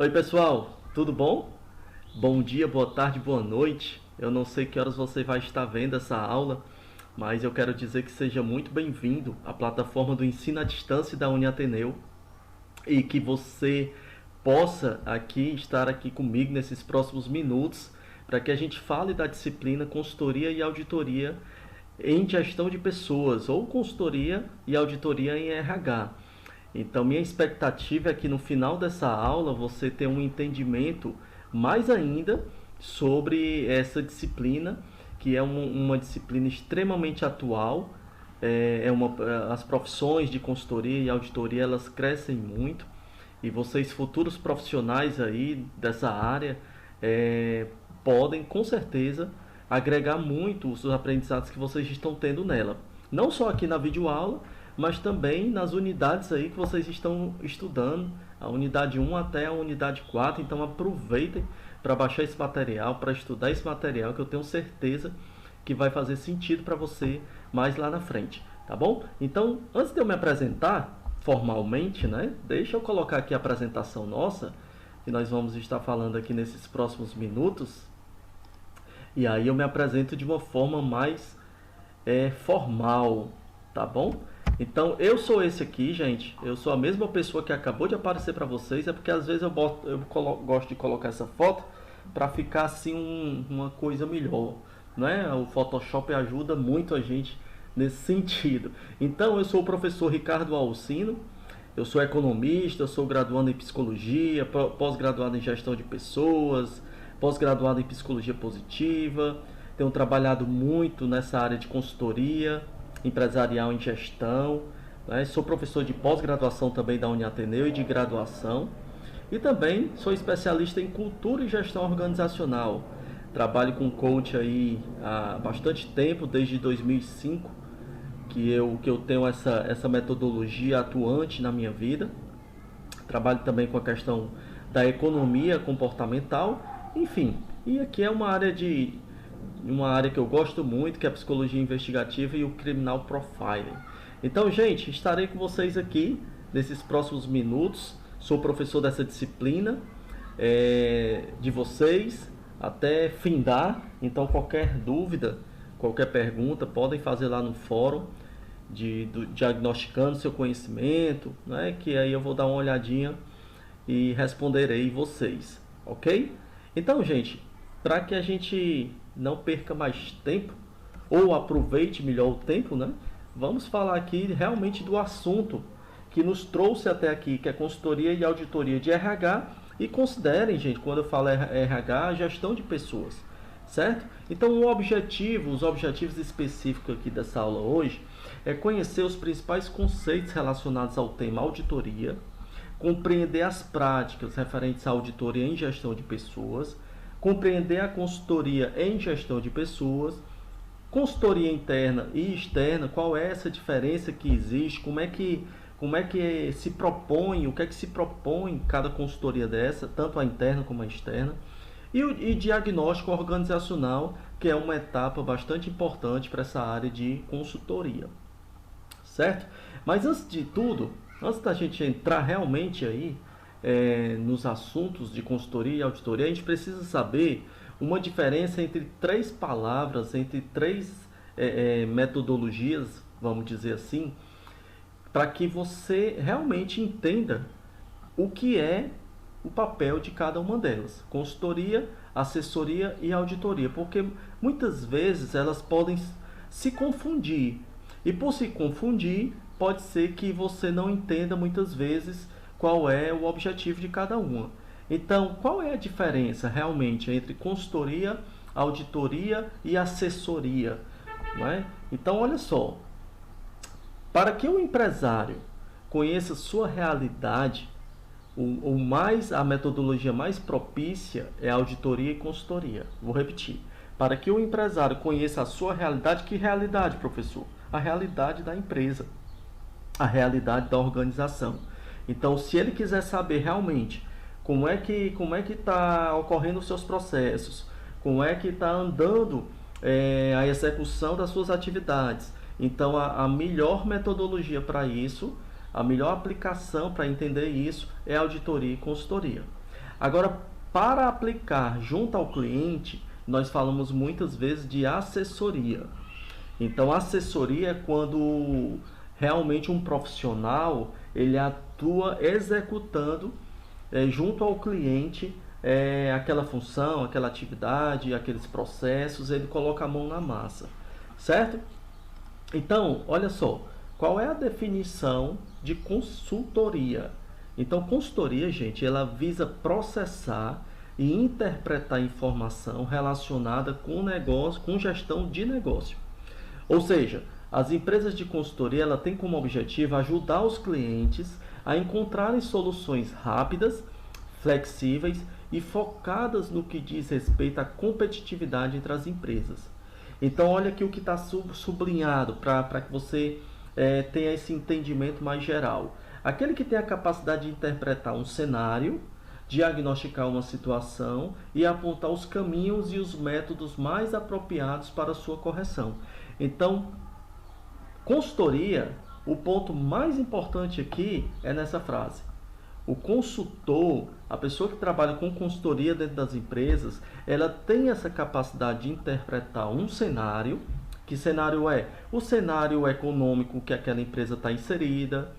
Oi pessoal, tudo bom? Bom dia, boa tarde, boa noite. Eu não sei que horas você vai estar vendo essa aula, mas eu quero dizer que seja muito bem-vindo à plataforma do ensino à distância da Uniateneu e que você possa estar aqui comigo nesses próximos minutos para que a gente fale da disciplina Consultoria e Auditoria em Gestão de Pessoas ou Consultoria e Auditoria em RH. Então, minha expectativa é que no final dessa aula você tenha um entendimento mais ainda sobre essa disciplina, que é uma disciplina extremamente atual. As profissões de consultoria e auditoria elas crescem muito e vocês, futuros profissionais aí dessa área, podem com certeza agregar muito os aprendizados que vocês estão tendo nela. Não só aqui na videoaula, mas também nas unidades aí que vocês estão estudando, a unidade 1 até a unidade 4. Então aproveitem para baixar esse material, para estudar esse material, que eu tenho certeza que vai fazer sentido para você mais lá na frente, tá bom? Então, antes de eu me apresentar formalmente, né, deixa eu colocar aqui a apresentação nossa, que nós vamos estar falando aqui nesses próximos minutos. E aí eu me apresento de uma forma mais formal, tá bom? Então eu sou esse aqui, gente. Eu sou a mesma pessoa que acabou de aparecer para vocês. É porque às vezes gosto de colocar essa foto para ficar assim uma coisa melhor, né? O Photoshop ajuda muito a gente nesse sentido. Então eu sou o professor Ricardo Alcino. Eu sou economista, eu sou graduando em psicologia, pós-graduado em gestão de pessoas, pós-graduado em psicologia positiva. Tenho trabalhado muito nessa área de consultoria empresarial em gestão, né? Sou professor de pós-graduação também da Uniateneu e de graduação. E também sou especialista em cultura e gestão organizacional. Trabalho com coach aí há bastante tempo, desde 2005, que eu tenho essa metodologia atuante na minha vida. Trabalho também com a questão da economia comportamental, enfim. E aqui é uma área que eu gosto muito, que é a psicologia investigativa e o criminal profiling. Então, gente, estarei com vocês aqui nesses próximos minutos. Sou professor dessa disciplina de vocês até findar. Então, qualquer dúvida, qualquer pergunta, podem fazer lá no fórum diagnosticando seu conhecimento, né? Que aí eu vou dar uma olhadinha e responderei vocês, ok? Então, gente, para que a gente não perca mais tempo, ou aproveite melhor o tempo, né? Vamos falar aqui realmente do assunto que nos trouxe até aqui, que é consultoria e auditoria de RH. E considerem, gente, quando eu falo RH, gestão de pessoas, certo? Então os objetivos específicos aqui dessa aula hoje é conhecer os principais conceitos relacionados ao tema auditoria, compreender as práticas referentes à auditoria em gestão de pessoas, compreender a consultoria em gestão de pessoas, consultoria interna e externa, qual é essa diferença que existe, como é que se propõe, o que é que se propõe cada consultoria dessa, tanto a interna como a externa, e diagnóstico organizacional, que é uma etapa bastante importante para essa área de consultoria, certo? Mas antes de tudo, antes da gente entrar realmente aí nos assuntos de consultoria e auditoria, a gente precisa saber uma diferença entre três palavras, entre três metodologias, vamos dizer assim, para que você realmente entenda o que é o papel de cada uma delas: consultoria, assessoria e auditoria, porque muitas vezes elas podem se confundir, e por se confundir, pode ser que você não entenda muitas vezes qual é o objetivo de cada uma. Então, qual é a diferença realmente entre consultoria, auditoria e assessoria, não é? Então, olha só, para que o empresário conheça sua realidade, a metodologia mais propícia é a auditoria e consultoria. Vou repetir. Para que o empresário conheça a sua realidade, que realidade, professor? A realidade da empresa, a realidade da organização. Então, se ele quiser saber realmente como é que está ocorrendo os seus processos, como é que está andando a execução das suas atividades, então a melhor metodologia para isso, a melhor aplicação para entender isso é auditoria e consultoria. Agora, para aplicar junto ao cliente, nós falamos muitas vezes de assessoria. Então, assessoria é quando realmente um profissional ele atua executando junto ao cliente aquela função, aquela atividade, aqueles processos, ele coloca a mão na massa, certo? Então, olha só, qual é a definição de consultoria? Então, consultoria, gente, ela visa processar e interpretar informação relacionada com negócio, com gestão de negócio. Ou seja, as empresas de consultoria ela têm como objetivo ajudar os clientes a encontrarem soluções rápidas, flexíveis e focadas no que diz respeito à competitividade entre as empresas. Então, olha aqui o que está sublinhado para que você tenha esse entendimento mais geral. Aquele que tem a capacidade de interpretar um cenário, diagnosticar uma situação e apontar os caminhos e os métodos mais apropriados para a sua correção. Então, consultoria, o ponto mais importante aqui é nessa frase. O consultor, a pessoa que trabalha com consultoria dentro das empresas, ela tem essa capacidade de interpretar um cenário. Que cenário é? O cenário econômico que aquela empresa está inserida,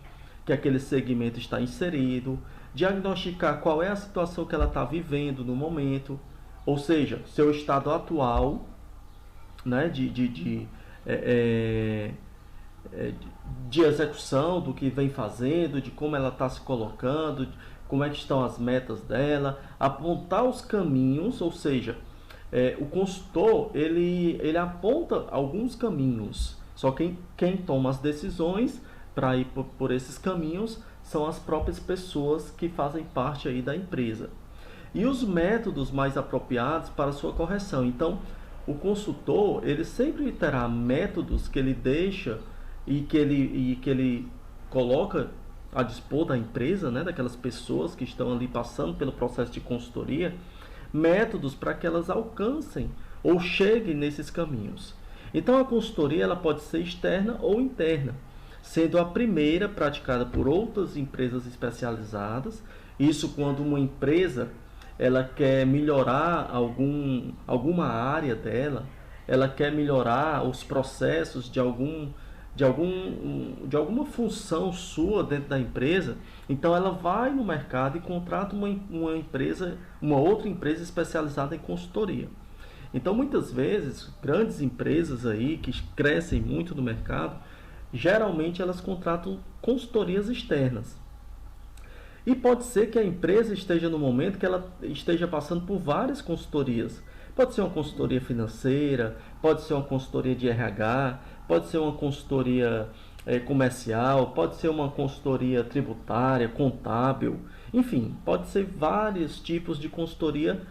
que aquele segmento está inserido, diagnosticar qual é a situação que ela está vivendo no momento, ou seja, seu estado atual, né, de execução do que vem fazendo, de como ela está se colocando, como é que estão as metas dela, apontar os caminhos, ou seja, o consultor ele aponta alguns caminhos, só quem toma as decisões para ir por esses caminhos são as próprias pessoas que fazem parte aí da empresa. E os métodos mais apropriados para a sua correção. Então, o consultor ele sempre terá métodos que ele deixa e que ele coloca a dispor da empresa, né, daquelas pessoas que estão ali passando pelo processo de consultoria, métodos para que elas alcancem ou cheguem nesses caminhos. Então a consultoria ela pode ser externa ou interna, sendo a primeira praticada por outras empresas especializadas. Isso quando uma empresa ela quer melhorar alguma área dela, ela quer melhorar os processos de alguma função sua dentro da empresa, então ela vai no mercado e contrata uma outra empresa especializada em consultoria. Então muitas vezes grandes empresas aí que crescem muito no mercado, geralmente elas contratam consultorias externas. E pode ser que a empresa esteja no momento que ela esteja passando por várias consultorias. Pode ser uma consultoria financeira, pode ser uma consultoria de RH, pode ser uma consultoria comercial, pode ser uma consultoria tributária, contábil, enfim, pode ser vários tipos de consultoria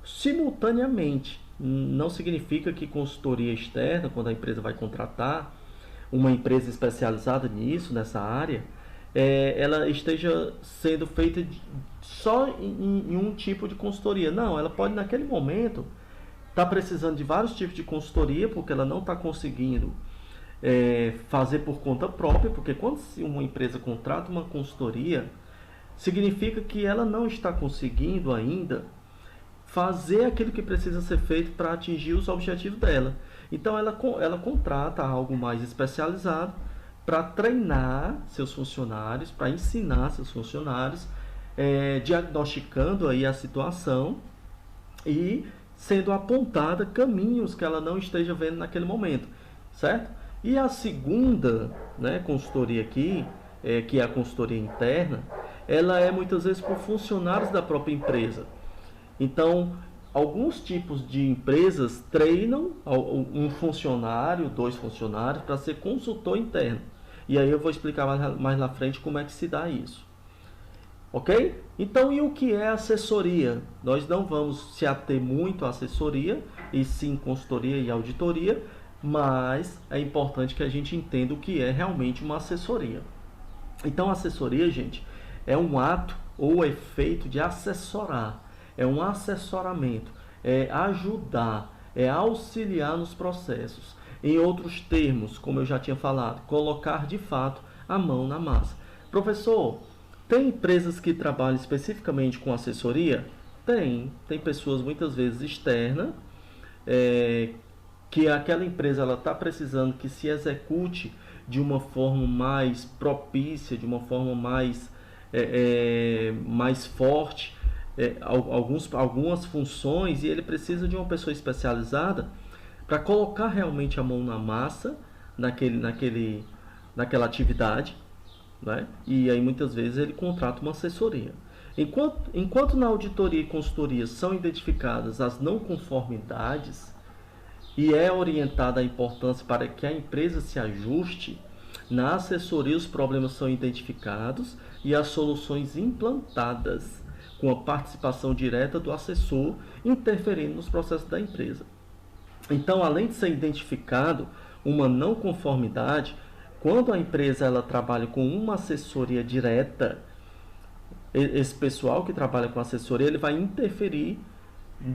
simultaneamente. Não significa que consultoria externa, quando a empresa vai contratar uma empresa especializada nisso, nessa área, ela esteja sendo feita só em um tipo de consultoria. Não, ela pode naquele momento estar precisando de vários tipos de consultoria, porque ela não está conseguindo fazer por conta própria, porque quando uma empresa contrata uma consultoria, significa que ela não está conseguindo ainda fazer aquilo que precisa ser feito para atingir os objetivos dela. Então ela contrata algo mais especializado para treinar seus funcionários, para ensinar seus funcionários, diagnosticando aí a situação e sendo apontada caminhos que ela não esteja vendo naquele momento, certo? E a segunda, né, consultoria aqui, que é a consultoria interna, ela é muitas vezes por funcionários da própria empresa. Então, alguns tipos de empresas treinam um funcionário, 2 funcionários, para ser consultor interno. E aí eu vou explicar mais na frente como é que se dá isso. Ok? Então, e o que é assessoria? Nós não vamos se ater muito à assessoria, e sim consultoria e auditoria, mas é importante que a gente entenda o que é realmente uma assessoria. Então, assessoria, gente, é um ato ou efeito de assessorar, é um assessoramento, é ajudar, é auxiliar nos processos. Em outros termos, como eu já tinha falado, colocar de fato a mão na massa. Professor, tem empresas que trabalham especificamente com assessoria? Tem pessoas muitas vezes externas, é, que aquela empresa ela está precisando que se execute de uma forma mais propícia, de uma forma mais forte, algumas funções, e ele precisa de uma pessoa especializada para colocar realmente a mão na massa naquela atividade, né? E aí muitas vezes ele contrata uma assessoria. Enquanto na auditoria e consultoria são identificadas as não conformidades e é orientada a importância para que a empresa se ajuste, na assessoria os problemas são identificados e as soluções implantadas, com a participação direta do assessor interferindo nos processos da empresa. Então, além de ser identificado uma não conformidade, quando a empresa ela trabalha com uma assessoria direta, esse pessoal que trabalha com assessoria, ele vai interferir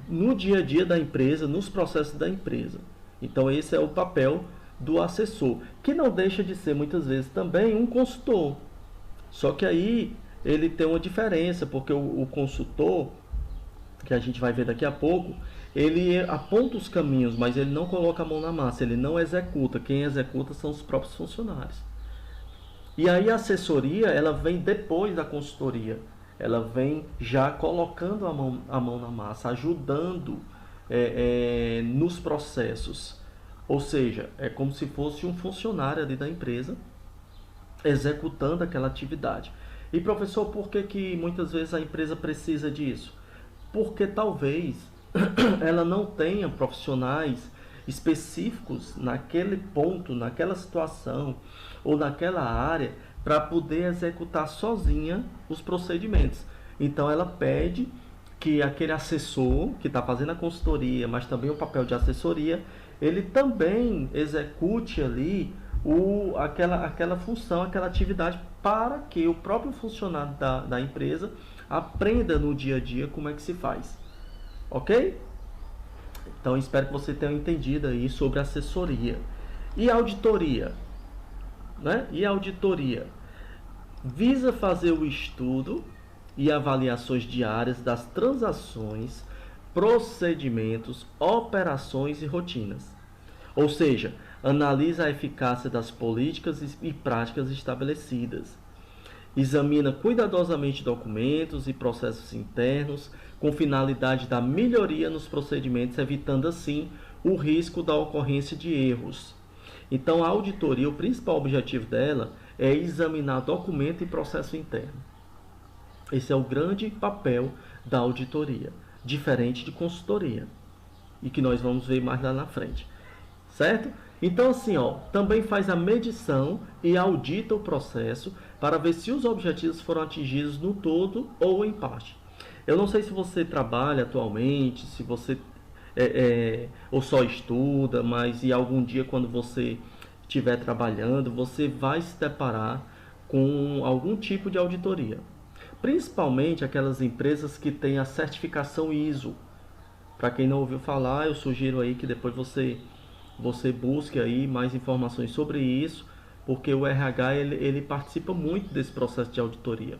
no dia a dia da empresa, nos processos da empresa. Então esse é o papel do assessor, que não deixa de ser muitas vezes também um consultor. Só que aí ele tem uma diferença, porque o consultor, que a gente vai ver daqui a pouco, ele aponta os caminhos, mas ele não coloca a mão na massa, ele não executa. Quem executa são os próprios funcionários. E aí a assessoria, ela vem depois da consultoria. Ela vem já colocando a mão na massa, ajudando nos processos. Ou seja, é como se fosse um funcionário ali da empresa executando aquela atividade. E professor, por que muitas vezes a empresa precisa disso? Porque talvez ela não tenha profissionais específicos naquele ponto, naquela situação ou naquela área para poder executar sozinha os procedimentos. Então ela pede que aquele assessor que está fazendo a consultoria, mas também o papel de assessoria, ele também execute ali aquela função, aquela atividade, para que o próprio funcionário da empresa aprenda no dia a dia como é que se faz. Ok? Então espero que você tenha entendido aí sobre assessoria. E auditoria, né? E auditoria visa fazer o estudo e avaliações diárias das transações, procedimentos, operações e rotinas. Ou seja, analisa a eficácia das políticas e práticas estabelecidas. Examina cuidadosamente documentos e processos internos com finalidade da melhoria nos procedimentos, evitando assim o risco da ocorrência de erros. Então, a auditoria, o principal objetivo dela é examinar documento e processo interno. Esse é o grande papel da auditoria, diferente de consultoria, e que nós vamos ver mais lá na frente, certo? Então assim, também faz a medição e audita o processo para ver se os objetivos foram atingidos no todo ou em parte. Eu não sei se você trabalha atualmente, se você ou só estuda, mas e algum dia quando você estiver trabalhando, você vai se deparar com algum tipo de auditoria. Principalmente aquelas empresas que têm a certificação ISO. Para quem não ouviu falar, eu sugiro aí que depois você busque aí mais informações sobre isso, porque o RH ele participa muito desse processo de auditoria.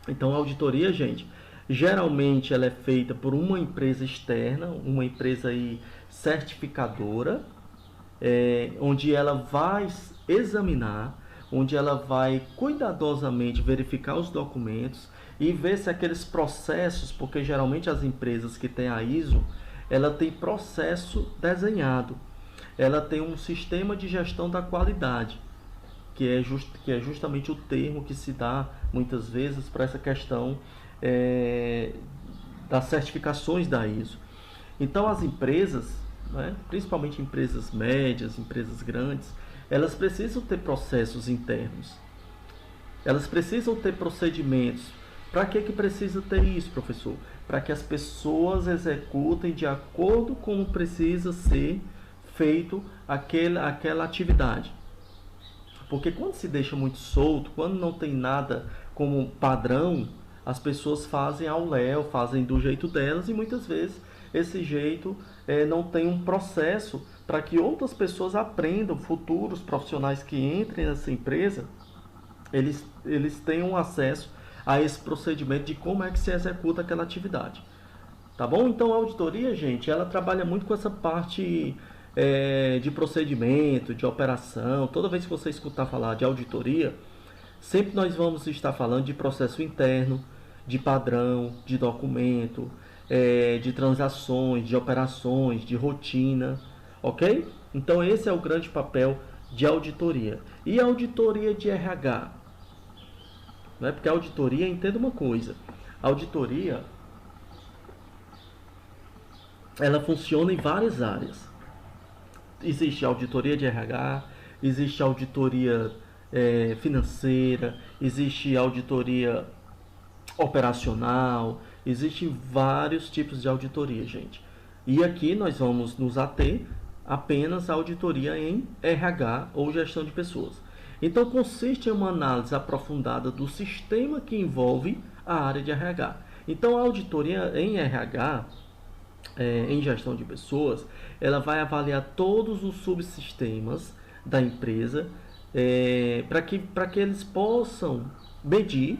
Então a auditoria, gente, geralmente ela é feita por uma empresa externa, uma empresa aí certificadora, onde ela vai examinar, onde ela vai cuidadosamente verificar os documentos e ver se aqueles processos, porque geralmente as empresas que têm a ISO, ela tem processo desenhado, ela tem um sistema de gestão da qualidade, que é justamente o termo que se dá muitas vezes para essa questão das certificações da ISO. Então as empresas, né, principalmente empresas médias, empresas grandes, elas precisam ter processos internos, elas precisam ter procedimentos. Para que precisa ter isso, professor? Para que as pessoas executem de acordo com como precisa ser feito aquela atividade. Porque quando se deixa muito solto, quando não tem nada como padrão, as pessoas fazem ao léu, fazem do jeito delas, e muitas vezes esse jeito não tem um processo para que outras pessoas aprendam, futuros profissionais que entrem nessa empresa, eles tenham acesso a esse procedimento de como é que se executa aquela atividade. Tá bom? Então a auditoria, gente, ela trabalha muito com essa parte de procedimento, de operação. Toda vez que você escutar falar de auditoria, sempre nós vamos estar falando de processo interno, de padrão, de documento, de transações, de operações, de rotina, ok? Então esse é o grande papel de auditoria. E a auditoria de RH? Né? Porque a auditoria, entenda uma coisa, a auditoria ela funciona em várias áreas. Existe auditoria de RH, existe auditoria financeira, existe auditoria operacional, existem vários tipos de auditoria, gente. E aqui nós vamos nos ater apenas à auditoria em RH ou gestão de pessoas. Então consiste em uma análise aprofundada do sistema que envolve a área de RH. Então a auditoria em RH, em gestão de pessoas, ela vai avaliar todos os subsistemas da empresa para que eles possam medir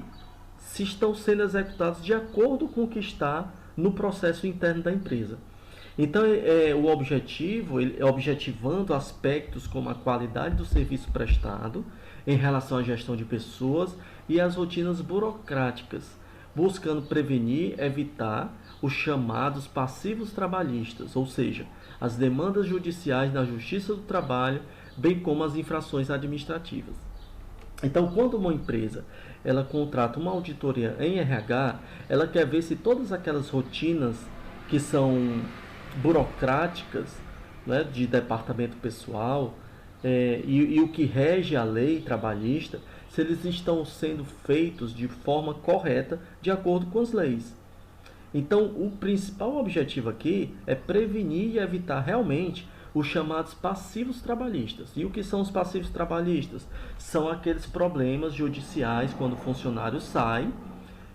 se estão sendo executados de acordo com o que está no processo interno da empresa. Então, o objetivo, objetivando aspectos como a qualidade do serviço prestado em relação à gestão de pessoas e as rotinas burocráticas, buscando prevenir, evitar os chamados passivos trabalhistas, ou seja, as demandas judiciais na Justiça do Trabalho, bem como as infrações administrativas. Então, quando uma empresa ela contrata uma auditoria em RH, ela quer ver se todas aquelas rotinas que são burocráticas, né, de departamento pessoal, e o que rege a lei trabalhista, se eles estão sendo feitos de forma correta, de acordo com as leis. Então, o principal objetivo aqui é prevenir e evitar realmente os chamados passivos trabalhistas. E o que são os passivos trabalhistas? São aqueles problemas judiciais quando o funcionário sai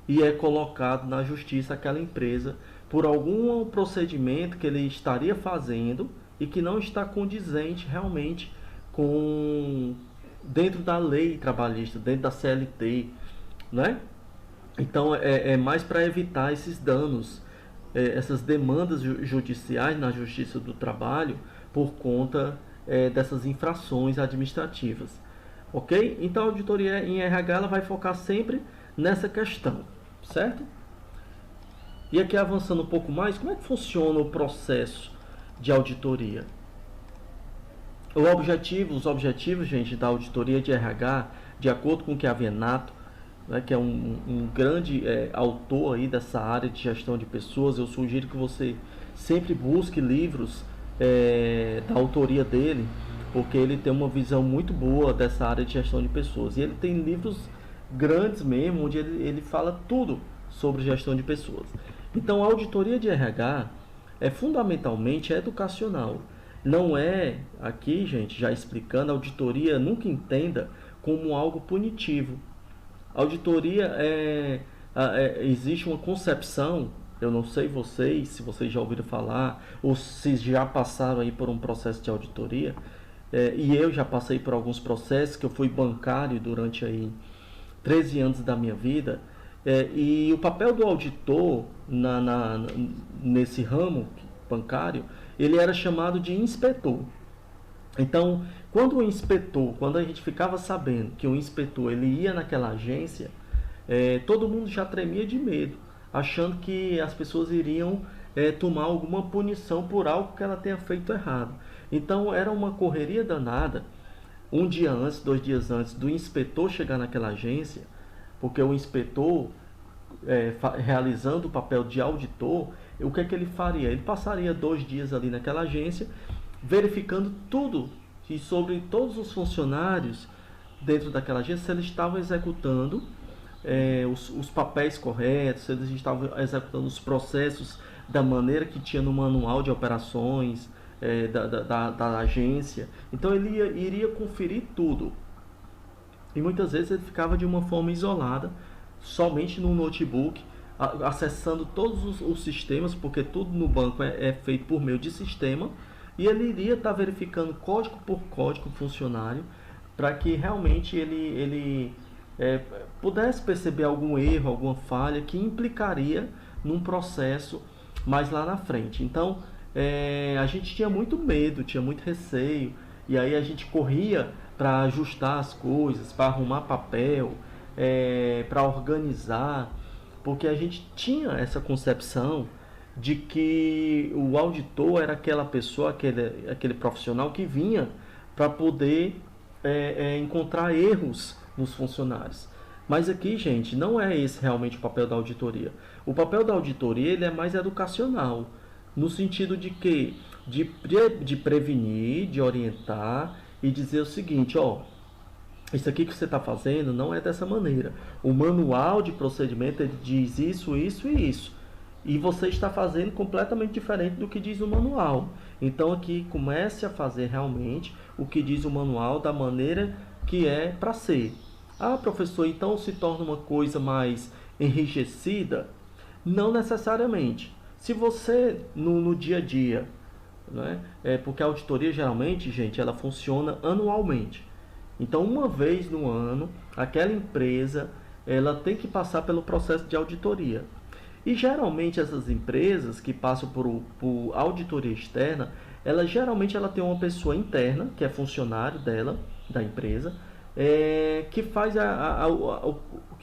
e é colocado na justiça aquela empresa por algum procedimento que ele estaria fazendo e que não está condizente realmente com dentro da lei trabalhista, dentro da CLT, né? Então é mais para evitar esses danos, essas demandas judiciais na Justiça do Trabalho por conta dessas infrações administrativas, ok? Então a auditoria em RH ela vai focar sempre nessa questão, certo? E aqui avançando um pouco mais, como é que funciona o processo de auditoria? Os objetivos, gente, da auditoria de RH, de acordo com o que a Venato, né, que é um grande autor aí dessa área de gestão de pessoas, eu sugiro que você sempre busque livros da autoria dele, porque ele tem uma visão muito boa dessa área de gestão de pessoas. E ele tem livros grandes mesmo, onde ele fala tudo sobre gestão de pessoas. Então, a auditoria de RH é fundamentalmente educacional. Não é, aqui, gente, já explicando, a auditoria nunca entenda como algo punitivo. A auditoria existe uma concepção, eu não sei vocês, se vocês já ouviram falar, ou se já passaram aí por um processo de auditoria, e eu já passei por alguns processos, que eu fui bancário durante aí 13 anos da minha vida, e o papel do auditor nesse ramo bancário, ele era chamado de inspetor. Então, quando a gente ficava sabendo que o inspetor ele ia naquela agência, todo mundo já tremia de medo, achando que as pessoas iriam tomar alguma punição por algo que ela tenha feito errado. Então, era uma correria danada, um dia antes, 2 dias antes do inspetor chegar naquela agência, porque o inspetor, realizando o papel de auditor, o que é que ele faria? Ele passaria 2 dias ali naquela agência, verificando tudo e sobre todos os funcionários dentro daquela agência, se eles estavam executando os papéis corretos, se eles estavam executando os processos da maneira que tinha no manual de operações da agência. Então ele iria conferir tudo. E muitas vezes ele ficava de uma forma isolada, somente no notebook, acessando todos os sistemas, porque tudo no banco é feito por meio de sistema, e ele iria estar verificando código por código funcionário, para que realmente ele pudesse perceber algum erro, alguma falha que implicaria num processo mais lá na frente. Então, a gente tinha muito medo, tinha muito receio, e aí a gente corria para ajustar as coisas, para arrumar papel, para organizar, porque a gente tinha essa concepção de que o auditor era aquela pessoa, aquele profissional que vinha para poder encontrar erros nos funcionários. Mas aqui, gente, não é esse realmente o papel da auditoria. O papel da auditoria ele é mais educacional, no sentido de que de prevenir, de orientar e dizer o seguinte, ó, isso aqui que você está fazendo não é dessa maneira. O manual de procedimento ele diz isso, isso e isso. E você está fazendo completamente diferente do que diz o manual. Então aqui comece a fazer realmente o que diz o manual da maneira que é para ser. Ah, professor, então se torna uma coisa mais enrijecida? Não necessariamente. Se você no dia a dia, né, porque a auditoria geralmente, gente, ela funciona anualmente. Então, uma vez no ano, aquela empresa ela tem que passar pelo processo de auditoria. E geralmente essas empresas que passam por auditoria externa, ela tem uma pessoa interna, que é funcionário dela, da empresa, que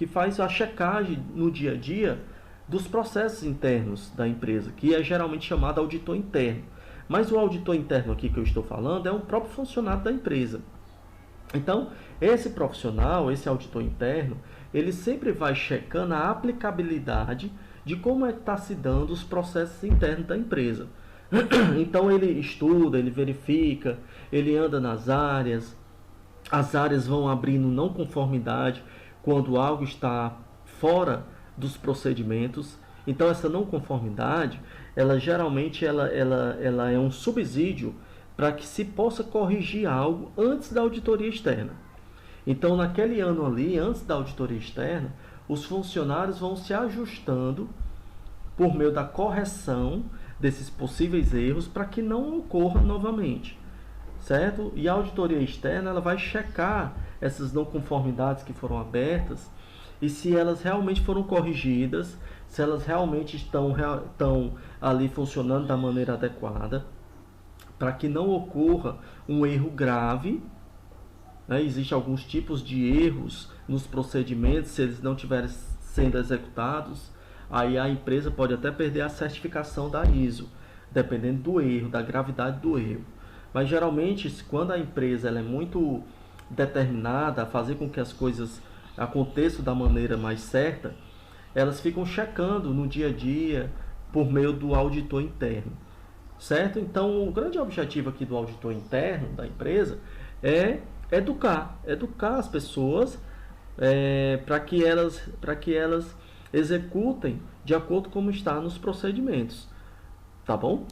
faz a checagem no dia a dia dos processos internos da empresa, que é geralmente chamado auditor interno. Mas o auditor interno aqui que eu estou falando é um próprio funcionário da empresa. Então, esse profissional, esse auditor interno, ele sempre vai checando a aplicabilidade de como é que está se dando os processos internos da empresa. Então, ele estuda, ele verifica, ele anda nas áreas, as áreas vão abrindo não conformidade quando algo está fora dos procedimentos. Então, essa não conformidade, ela geralmente ela é um subsídio para que se possa corrigir algo antes da auditoria externa. Então, naquele ano ali, antes da auditoria externa, os funcionários vão se ajustando por meio da correção desses possíveis erros para que não ocorram novamente, certo? E a auditoria externa ela vai checar essas não conformidades que foram abertas e se elas realmente foram corrigidas, se elas realmente estão ali funcionando da maneira adequada, para que não ocorra um erro grave, né? Existem alguns tipos de erros nos procedimentos, se eles não estiverem sendo executados, aí a empresa pode até perder a certificação da ISO, dependendo do erro, da gravidade do erro. Mas geralmente, quando a empresa ela é muito determinada a fazer com que as coisas aconteçam da maneira mais certa, elas ficam checando no dia a dia por meio do auditor interno. Certo? Então, o grande objetivo aqui do auditor interno da empresa é educar as pessoas para que elas executem de acordo com como está nos procedimentos. Tá bom?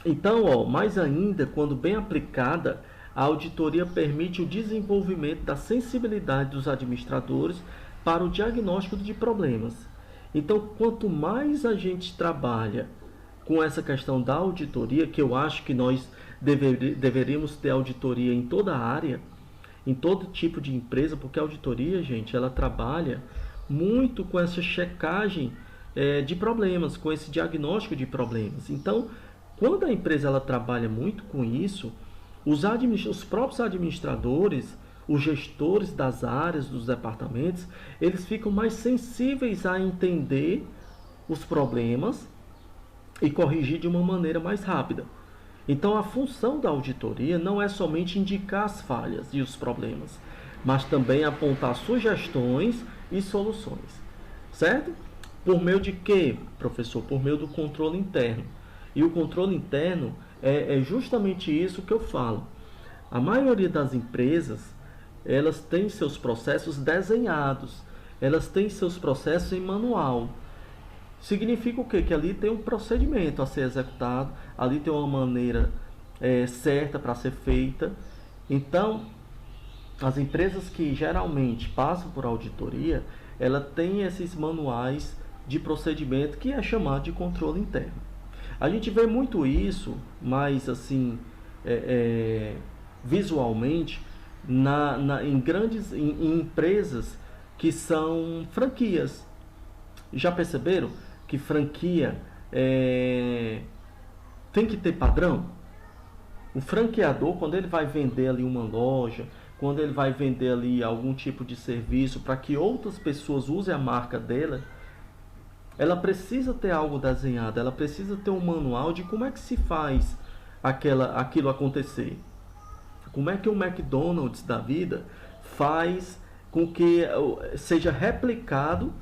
Então, ó, mais ainda, quando bem aplicada, a auditoria permite o desenvolvimento da sensibilidade dos administradores para o diagnóstico de problemas. Então, quanto mais a gente trabalha com essa questão da auditoria, que eu acho que nós deveríamos ter auditoria em toda a área, em todo tipo de empresa, porque a auditoria, gente, ela trabalha muito com essa checagem de problemas, com esse diagnóstico de problemas. Então, quando a empresa ela trabalha muito com isso, os próprios administradores, os gestores das áreas, dos departamentos, eles ficam mais sensíveis a entender os problemas e corrigir de uma maneira mais rápida. Então, a função da auditoria não é somente indicar as falhas e os problemas, mas também apontar sugestões e soluções. Certo? Por meio de quê, professor? Por meio do controle interno. E o controle interno é justamente isso que eu falo. A maioria das empresas, elas têm seus processos desenhados, elas têm seus processos em manual. Significa o quê? Que ali tem um procedimento a ser executado, ali tem uma maneira certa para ser feita. Então, as empresas que geralmente passam por auditoria, ela tem esses manuais de procedimento que é chamado de controle interno. A gente vê muito isso, mas assim, visualmente, em empresas que são franquias. Já perceberam que franquia tem que ter padrão? O franqueador, quando ele vai vender ali uma loja, quando ele vai vender ali algum tipo de serviço para que outras pessoas usem a marca dela, ela precisa ter algo desenhado, ela precisa ter um manual de como é que se faz aquilo acontecer. Como é que o McDonald's da vida faz com que seja replicado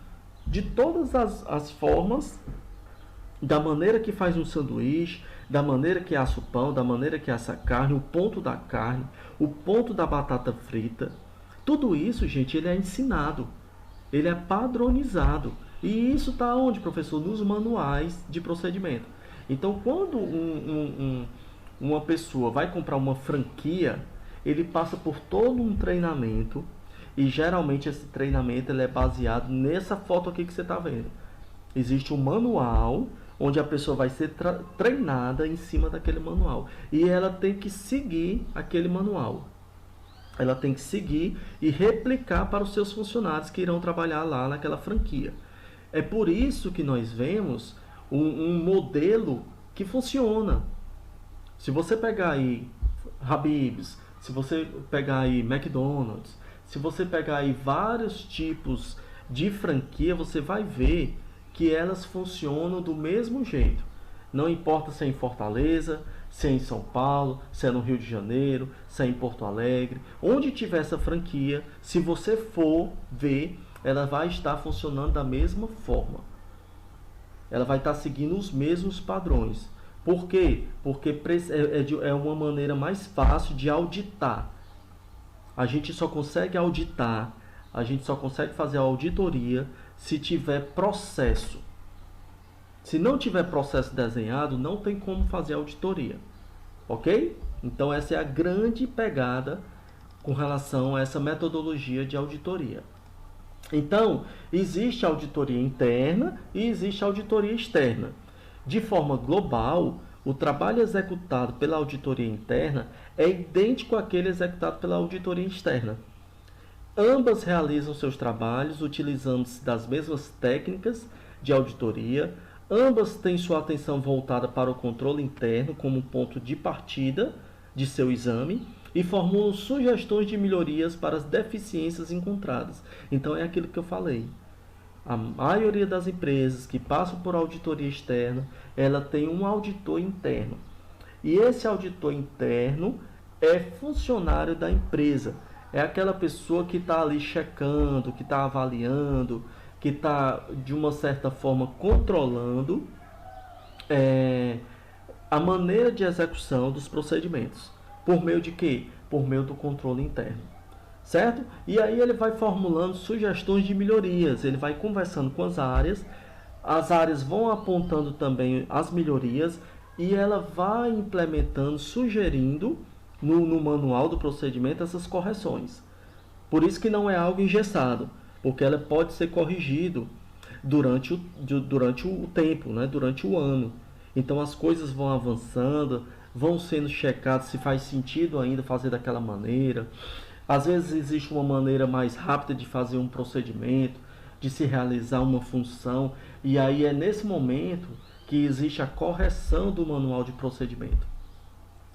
de todas as formas, da maneira que faz um sanduíche, da maneira que assa o pão, da maneira que assa a carne, o ponto da carne, o ponto da batata frita. Tudo isso, gente, ele é ensinado, ele é padronizado. E isso está onde, professor? Nos manuais de procedimento. Então, quando uma pessoa vai comprar uma franquia, ele passa por todo um treinamento, e geralmente esse treinamento ele é baseado nessa foto aqui que você está vendo. Existe um manual onde a pessoa vai ser treinada em cima daquele manual. E ela tem que seguir aquele manual. Ela tem que seguir e replicar para os seus funcionários que irão trabalhar lá naquela franquia. É por isso que nós vemos um modelo que funciona. Se você pegar aí Habib's, se você pegar aí McDonald's, se você pegar aí vários tipos de franquia, você vai ver que elas funcionam do mesmo jeito. Não importa se é em Fortaleza, se é em São Paulo, se é no Rio de Janeiro, se é em Porto Alegre. Onde tiver essa franquia, se você for ver, ela vai estar funcionando da mesma forma. Ela vai estar seguindo os mesmos padrões. Por quê? Porque é uma maneira mais fácil de auditar. A gente só consegue auditar, a gente só consegue fazer a auditoria se tiver processo. Se não tiver processo desenhado, não tem como fazer auditoria. Ok? Então essa é a grande pegada com relação a essa metodologia de auditoria. Então, existe auditoria interna e existe auditoria externa. De forma global, o trabalho executado pela auditoria interna é idêntico àquele executado pela auditoria externa. Ambas realizam seus trabalhos utilizando-se das mesmas técnicas de auditoria. Ambas têm sua atenção voltada para o controle interno como ponto de partida de seu exame e formulam sugestões de melhorias para as deficiências encontradas. Então é aquilo que eu falei. A maioria das empresas que passam por auditoria externa, ela tem um auditor interno. E esse auditor interno é funcionário da empresa. É aquela pessoa que está ali checando, que está avaliando, que está, de uma certa forma, controlando a maneira de execução dos procedimentos. Por meio de quê? Por meio do controle interno. Certo? E aí ele vai formulando sugestões de melhorias, ele vai conversando com as áreas vão apontando também as melhorias e ela vai implementando, sugerindo no manual do procedimento essas correções. Por isso que não é algo engessado, porque ela pode ser corrigido durante o tempo, né? Durante o ano. Então as coisas vão avançando, vão sendo checadas se faz sentido ainda fazer daquela maneira. Às vezes existe uma maneira mais rápida de fazer um procedimento, de se realizar uma função, e aí é nesse momento que existe a correção do manual de procedimento.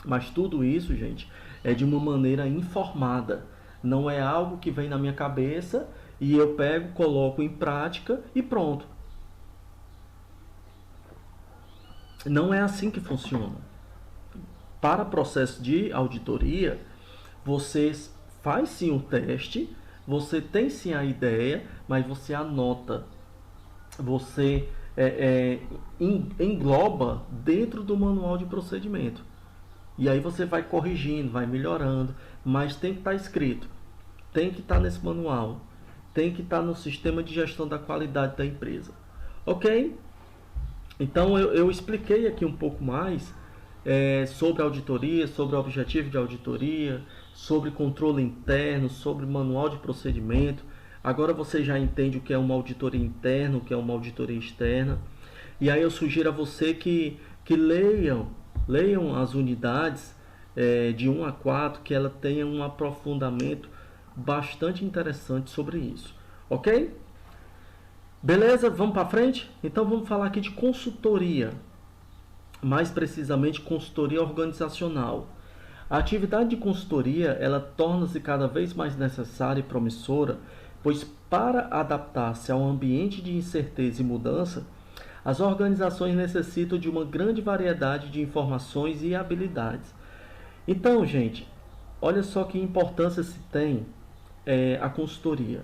Mas tudo isso, gente, é de uma maneira informada. Não é algo que vem na minha cabeça e eu pego, coloco em prática e pronto. Não é assim que funciona. Para processo de auditoria, vocês faz sim o teste, você tem sim a ideia, mas você anota, você engloba dentro do manual de procedimento. E aí você vai corrigindo, vai melhorando, mas tem que estar escrito, tem que estar nesse manual, tem que estar no sistema de gestão da qualidade da empresa. Ok? Então eu expliquei aqui um pouco mais sobre auditoria, sobre o objetivo de auditoria, sobre controle interno, sobre manual de procedimento. Agora você já entende o que é uma auditoria interna, o que é uma auditoria externa. E aí eu sugiro a você que leiam as unidades de 1 a 4, que ela tenha um aprofundamento bastante interessante sobre isso. Ok? Beleza? Vamos para frente? Então vamos falar aqui de consultoria, mais precisamente consultoria organizacional. A atividade de consultoria, ela torna-se cada vez mais necessária e promissora, pois para adaptar-se ao ambiente de incerteza e mudança, as organizações necessitam de uma grande variedade de informações e habilidades. Então, gente, olha só que importância se tem a consultoria.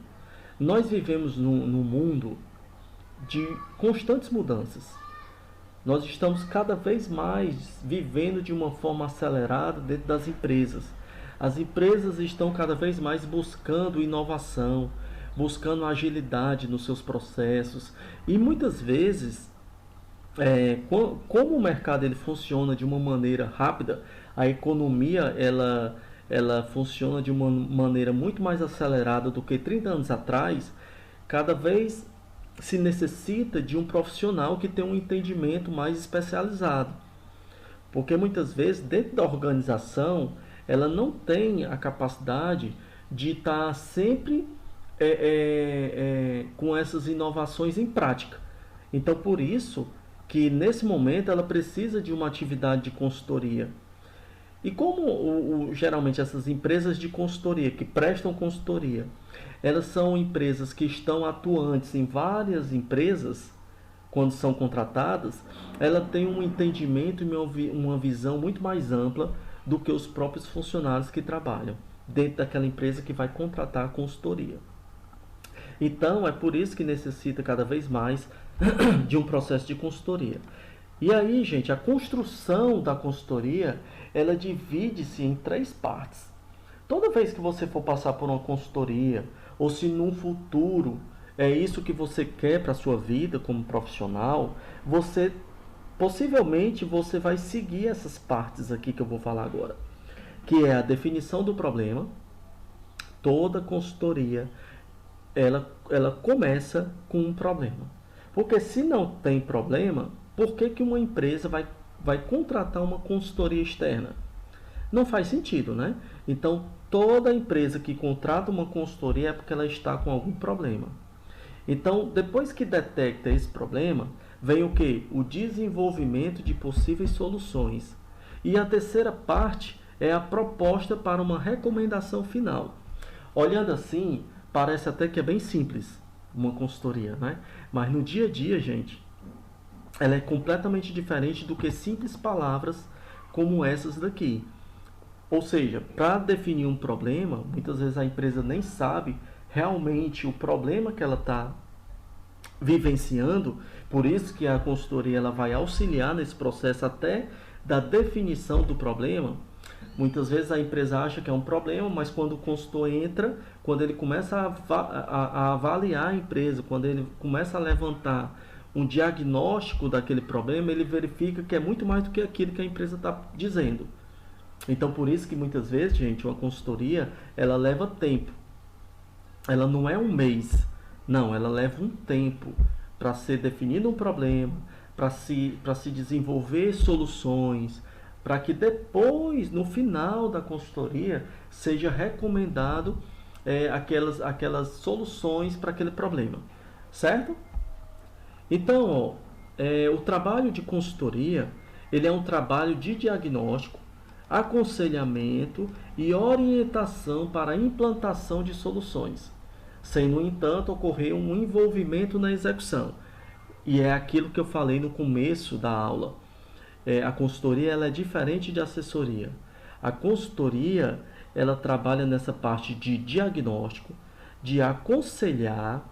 Nós vivemos num mundo de constantes mudanças. Nós estamos cada vez mais vivendo de uma forma acelerada dentro das empresas. As empresas estão cada vez mais buscando inovação, buscando agilidade nos seus processos e muitas vezes, como o mercado ele funciona de uma maneira rápida, a economia ela funciona de uma maneira muito mais acelerada do que 30 anos atrás. Cada vez se necessita de um profissional que tenha um entendimento mais especializado, porque muitas vezes dentro da organização ela não tem a capacidade de estar sempre com essas inovações em prática. Então por isso que nesse momento ela precisa de uma atividade de consultoria. E como geralmente essas empresas de consultoria, que prestam consultoria, elas são empresas que estão atuantes em várias empresas, quando são contratadas, ela tem um entendimento e uma visão muito mais ampla do que os próprios funcionários que trabalham dentro daquela empresa que vai contratar a consultoria. Então, é por isso que necessita cada vez mais de um processo de consultoria. E aí, gente, a construção da consultoria, ela divide-se em 3 partes. Toda vez que você for passar por uma consultoria, ou se no futuro é isso que você quer para a sua vida como profissional, possivelmente você vai seguir essas partes aqui que eu vou falar agora, que é a definição do problema. Toda consultoria ela começa com um problema. Porque se não tem problema, por que uma empresa vai contratar uma consultoria externa? Não faz sentido, né? Então, toda empresa que contrata uma consultoria é porque ela está com algum problema. Então, depois que detecta esse problema, vem o quê? O desenvolvimento de possíveis soluções. E a terceira parte é a proposta para uma recomendação final. Olhando assim, parece até que é bem simples uma consultoria, né? Mas no dia a dia, gente, ela é completamente diferente do que simples palavras como essas daqui. Ou seja, para definir um problema, muitas vezes a empresa nem sabe realmente o problema que ela está vivenciando. Por isso que a consultoria ela vai auxiliar nesse processo até da definição do problema. Muitas vezes a empresa acha que é um problema, mas quando o consultor entra, quando ele começa a avaliar a empresa, quando ele começa a levantar um diagnóstico daquele problema, ele verifica que é muito mais do que aquilo que a empresa está dizendo. Então, por isso que muitas vezes, gente, uma consultoria, ela leva tempo. Ela não é um mês. Não, ela leva um tempo para ser definido um problema, para se desenvolver soluções, para que depois, no final da consultoria, seja recomendado aquelas soluções para aquele problema. Certo? Então, o trabalho de consultoria, ele é um trabalho de diagnóstico, aconselhamento e orientação para a implantação de soluções, sem, no entanto, ocorrer um envolvimento na execução. E é aquilo que eu falei no começo da aula. A consultoria ela é diferente de assessoria. A consultoria ela trabalha nessa parte de diagnóstico, de aconselhar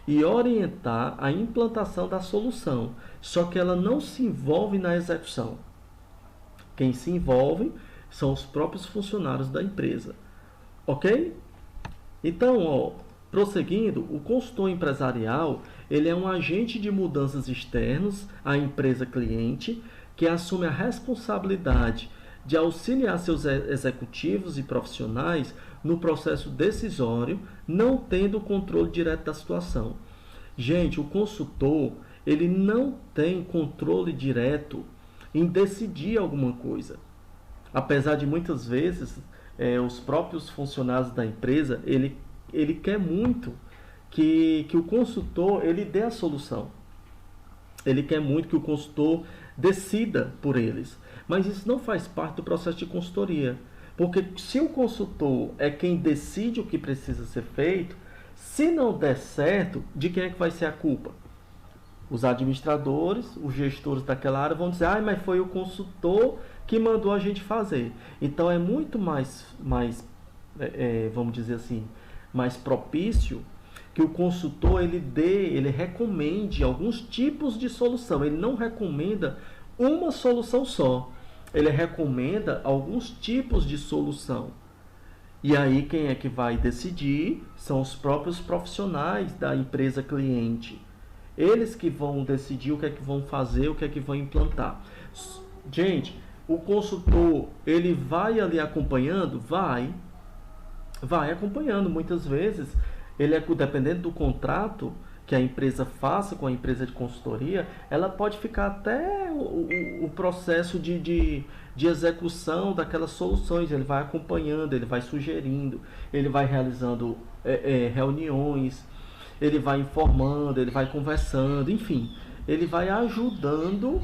e orientar a implantação da solução, só que ela não se envolve na execução. Quem se envolve são os próprios funcionários da empresa. Ok? Então, prosseguindo, o consultor empresarial ele é um agente de mudanças externos à empresa cliente que assume a responsabilidade de auxiliar seus executivos e profissionais no processo decisório, não tendo controle direto da situação. Gente, o consultor ele não tem controle direto em decidir alguma coisa. Apesar de muitas vezes os próprios funcionários da empresa, ele quer muito que o consultor ele dê a solução. Ele quer muito que o consultor decida por eles. Mas isso não faz parte do processo de consultoria. Porque se o consultor é quem decide o que precisa ser feito, se não der certo, de quem é que vai ser a culpa? Os administradores, os gestores daquela área vão dizer, mas foi o consultor que mandou a gente fazer. Então é muito mais vamos dizer assim, mais propício que o consultor ele recomende alguns tipos de solução. Ele não recomenda uma solução só. Ele recomenda alguns tipos de solução. E aí quem é que vai decidir são os próprios profissionais da empresa cliente. Eles que vão decidir o que é que vão fazer, o que é que vão implantar. Gente, o consultor, ele vai ali acompanhando? Vai acompanhando. Muitas vezes, ele dependendo do contrato que a empresa faça com a empresa de consultoria, ela pode ficar até o processo de execução daquelas soluções. Ele vai acompanhando, ele vai sugerindo, ele vai realizando reuniões, ele vai informando, ele vai conversando, enfim, ele vai ajudando,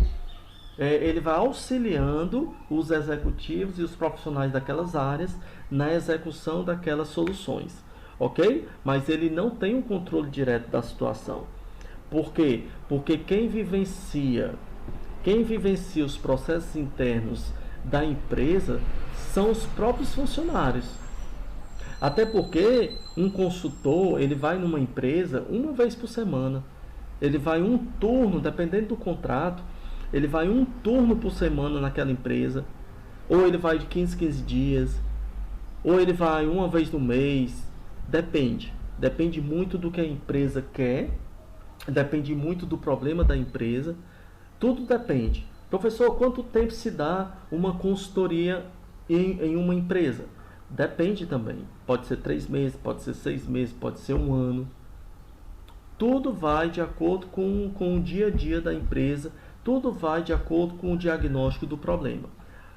ele vai auxiliando os executivos e os profissionais daquelas áreas na execução daquelas soluções. Ok? Mas ele não tem um controle direto da situação. Por quê? Porque quem vivencia os processos internos da empresa são os próprios funcionários. Até porque um consultor, ele vai numa empresa uma vez por semana. Ele vai um turno, dependendo do contrato, ele vai um turno por semana naquela empresa. Ou ele vai de 15 em 15 dias. Ou ele vai uma vez no mês. Depende muito do que a empresa quer, depende muito do problema da empresa, tudo depende. Professor, quanto tempo se dá uma consultoria em uma empresa? Depende também, pode ser 3 meses, pode ser 6 meses, pode ser 1 ano. Tudo vai de acordo com o dia a dia da empresa, tudo vai de acordo com o diagnóstico do problema,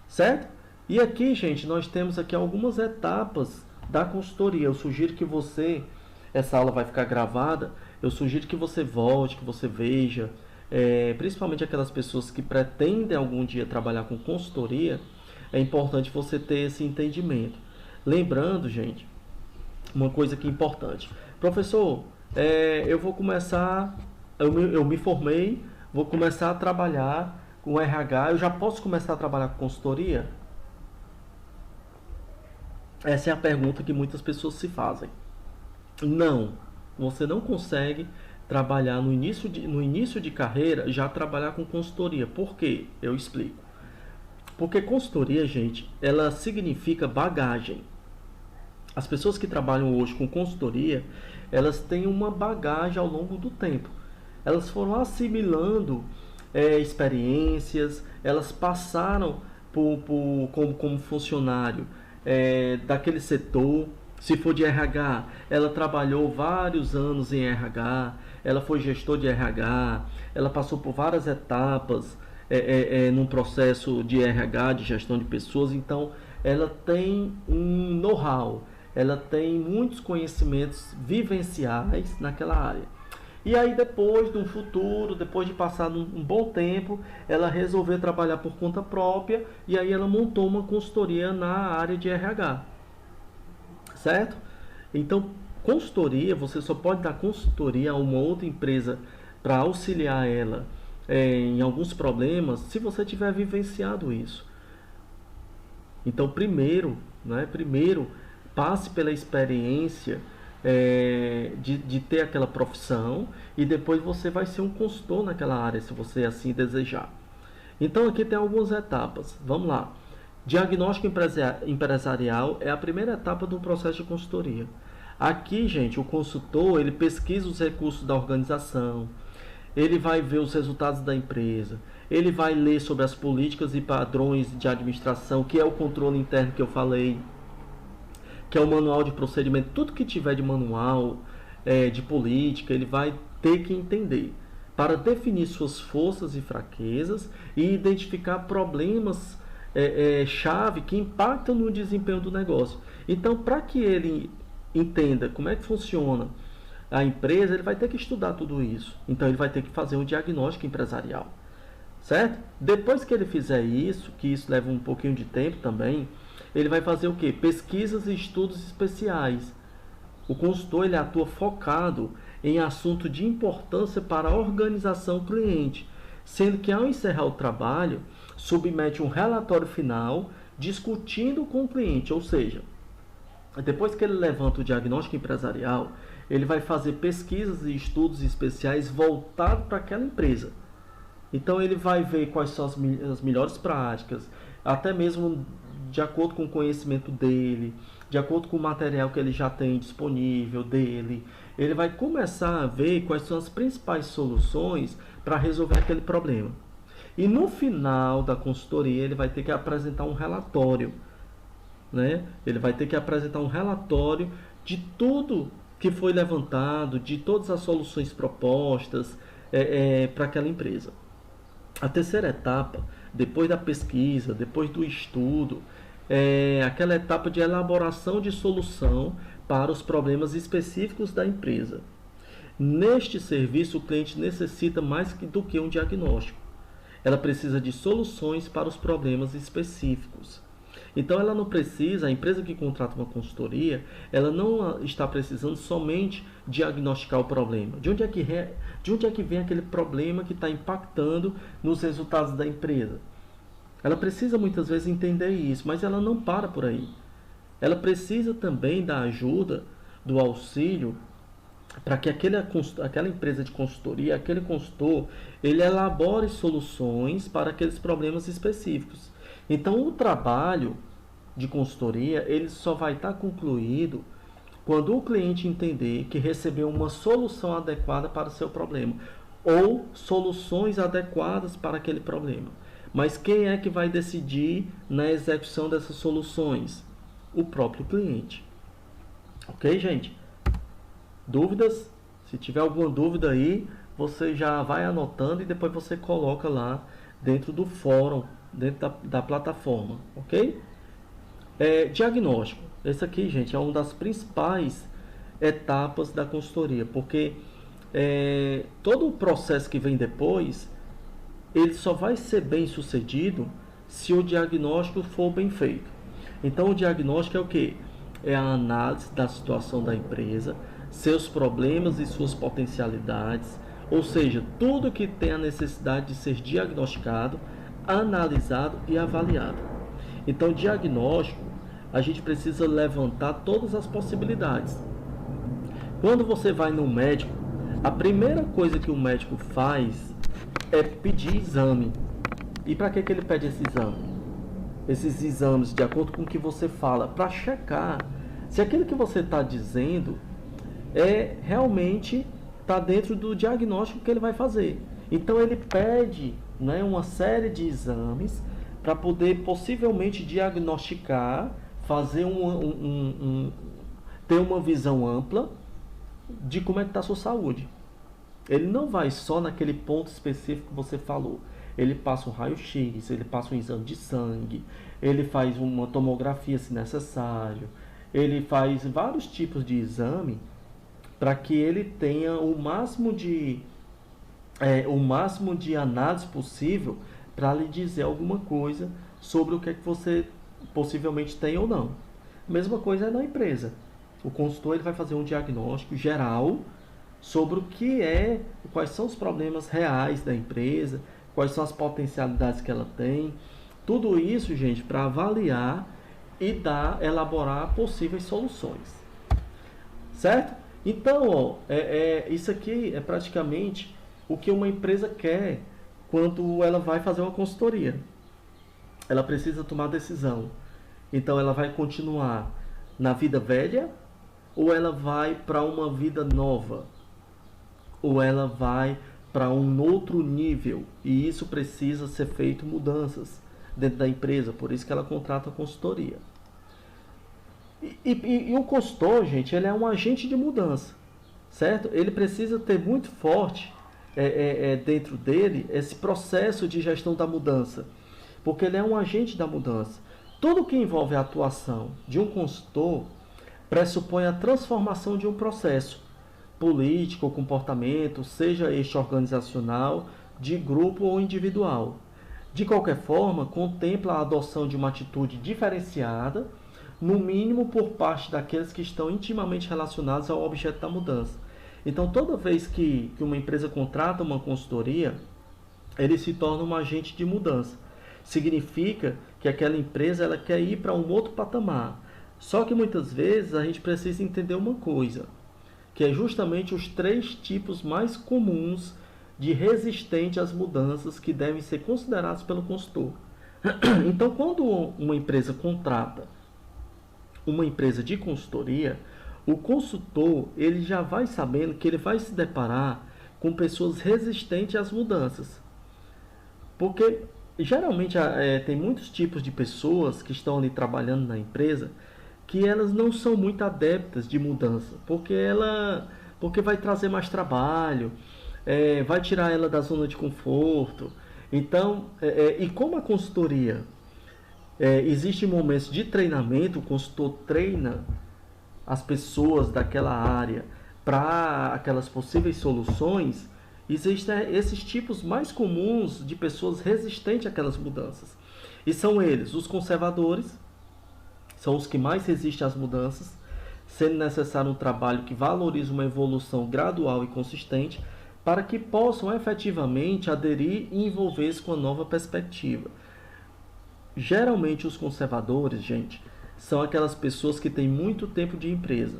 certo? E aqui, gente, nós temos aqui algumas etapas da consultoria. Eu sugiro que você, essa aula vai ficar gravada, eu sugiro que você volte, que você veja, principalmente aquelas pessoas que pretendem algum dia trabalhar com consultoria, é importante você ter esse entendimento. Lembrando, gente, uma coisa que é importante. Professor, eu vou começar, eu me formei, vou começar a trabalhar com RH, eu já posso começar a trabalhar com consultoria? Essa é a pergunta que muitas pessoas se fazem. Não, você não consegue trabalhar no início de carreira, já trabalhar com consultoria. Por quê? Eu explico. Porque consultoria, gente, ela significa bagagem. As pessoas que trabalham hoje com consultoria, elas têm uma bagagem ao longo do tempo. Elas foram assimilando experiências, elas passaram como funcionário daquele setor. Se for de RH, ela trabalhou vários anos em RH, ela foi gestor de RH, ela passou por várias etapas num processo de RH, de gestão de pessoas. Então ela tem um know-how, ela tem muitos conhecimentos vivenciais naquela área. E aí depois, no futuro, depois de passar um bom tempo, ela resolveu trabalhar por conta própria e aí ela montou uma consultoria na área de RH. Certo? Então, consultoria, você só pode dar consultoria a uma outra empresa para auxiliar ela em alguns problemas se você tiver vivenciado isso. Então, primeiro, passe pela experiência de ter aquela profissão e depois você vai ser um consultor naquela área, se você assim desejar. Então aqui tem algumas etapas, vamos lá. Diagnóstico empresarial é a primeira etapa do processo de consultoria. Aqui, gente, o consultor, ele pesquisa os recursos da organização, ele vai ver os resultados da empresa, ele vai ler sobre as políticas e padrões de administração, que é o controle interno que eu falei, que é o manual de procedimento. Tudo que tiver de manual, de política, ele vai ter que entender para definir suas forças e fraquezas e identificar problemas chave que impactam no desempenho do negócio. Então, para que ele entenda como é que funciona a empresa, ele vai ter que estudar tudo isso. Então ele vai ter que fazer um diagnóstico empresarial, certo? Depois que ele fizer isso, que isso leva um pouquinho de tempo também, ele vai fazer o quê? Pesquisas e estudos especiais. O consultor ele atua focado em assunto de importância para a organização cliente, sendo que ao encerrar o trabalho, submete um relatório final discutindo com o cliente, ou seja, depois que ele levanta o diagnóstico empresarial, ele vai fazer pesquisas e estudos especiais voltados para aquela empresa. Então ele vai ver quais são as melhores práticas, até mesmo de acordo com o conhecimento dele, de acordo com o material que ele já tem disponível dele. Ele vai começar a ver quais são as principais soluções para resolver aquele problema. E no final da consultoria ele vai ter que apresentar um relatório, né? Ele vai ter que apresentar um relatório de tudo que foi levantado, de todas as soluções propostas para aquela empresa. A terceira etapa, depois da pesquisa, depois do estudo, é aquela etapa de elaboração de solução para os problemas específicos da empresa. Neste serviço, o cliente necessita mais do que um diagnóstico. Ela precisa de soluções para os problemas específicos. Então, ela não precisa, a empresa que contrata uma consultoria, ela não está precisando somente diagnosticar o problema. De onde é que vem aquele problema que está impactando nos resultados da empresa? Ela precisa muitas vezes entender isso, mas ela não para por aí. Ela precisa também da ajuda, do auxílio, para que aquela empresa de consultoria, aquele consultor, ele elabore soluções para aqueles problemas específicos. Então, o trabalho de consultoria, ele só vai estar concluído quando o cliente entender que recebeu uma solução adequada para o seu problema, ou soluções adequadas para aquele problema. Mas quem é que vai decidir na execução dessas soluções? O próprio cliente. Ok, gente? Dúvidas? Se tiver alguma dúvida aí, você já vai anotando e depois você coloca lá dentro do fórum, dentro da plataforma, ok? Diagnóstico. Esse aqui, gente, é uma das principais etapas da consultoria, porque todo o processo que vem depois, ele só vai ser bem sucedido se o diagnóstico for bem feito. Então, o diagnóstico é o quê? É a análise da situação da empresa, seus problemas e suas potencialidades, ou seja, tudo que tem a necessidade de ser diagnosticado, analisado e avaliado. Então, diagnóstico, a gente precisa levantar todas as possibilidades. Quando você vai no médico, a primeira coisa que o médico faz é pedir exame. E para que ele pede esse exame? Esses exames, de acordo com o que você fala, para checar se aquilo que você está dizendo realmente está dentro do diagnóstico que ele vai fazer. Então ele pede, né, uma série de exames para poder possivelmente diagnosticar, fazer ter uma visão ampla de como é que está a sua saúde. Ele não vai só naquele ponto específico que você falou. Ele passa um raio-x, ele passa um exame de sangue, ele faz uma tomografia se necessário, ele faz vários tipos de exame para que ele tenha o máximo de análise possível para lhe dizer alguma coisa sobre o que é que você possivelmente tem ou não. A mesma coisa é na empresa. O consultor ele vai fazer um diagnóstico geral sobre quais são os problemas reais da empresa, quais são as potencialidades que ela tem. Tudo isso, gente, para avaliar e elaborar possíveis soluções. Certo? Então, isso aqui é praticamente o que uma empresa quer quando ela vai fazer uma consultoria. Ela precisa tomar decisão. Então, ela vai continuar na vida velha ou ela vai para uma vida nova? Ou ela vai para um outro nível? E isso precisa ser feito mudanças dentro da empresa. Por isso que ela contrata a consultoria. E o consultor, gente, ele é um agente de mudança, certo? Ele precisa ter muito forte dentro dele esse processo de gestão da mudança, porque ele é um agente da mudança. Tudo que envolve a atuação de um consultor pressupõe a transformação de um processo, política ou comportamento, seja este organizacional, de grupo ou individual. De qualquer forma, contempla a adoção de uma atitude diferenciada, no mínimo por parte daqueles que estão intimamente relacionados ao objeto da mudança. Então, toda vez que uma empresa contrata uma consultoria, ele se torna um agente de mudança. Significa que aquela empresa ela quer ir para um outro patamar. Só que muitas vezes a gente precisa entender uma coisa, que é justamente os 3 tipos mais comuns de resistente às mudanças que devem ser considerados pelo consultor. Então, quando uma empresa contrata uma empresa de consultoria, o consultor ele já vai sabendo que ele vai se deparar com pessoas resistentes às mudanças. Porque geralmente tem muitos tipos de pessoas que estão ali trabalhando na empresa que elas não são muito adeptas de mudança, porque vai trazer mais trabalho, vai tirar ela da zona de conforto. Então, e como a consultoria existem momentos de treinamento, o consultor treina as pessoas daquela área para aquelas possíveis soluções. Existem esses tipos mais comuns de pessoas resistentes àquelas mudanças. E são eles, os conservadores, são os que mais resistem às mudanças, sendo necessário um trabalho que valorize uma evolução gradual e consistente para que possam efetivamente aderir e envolver-se com a nova perspectiva. Geralmente os conservadores, gente, são aquelas pessoas que têm muito tempo de empresa.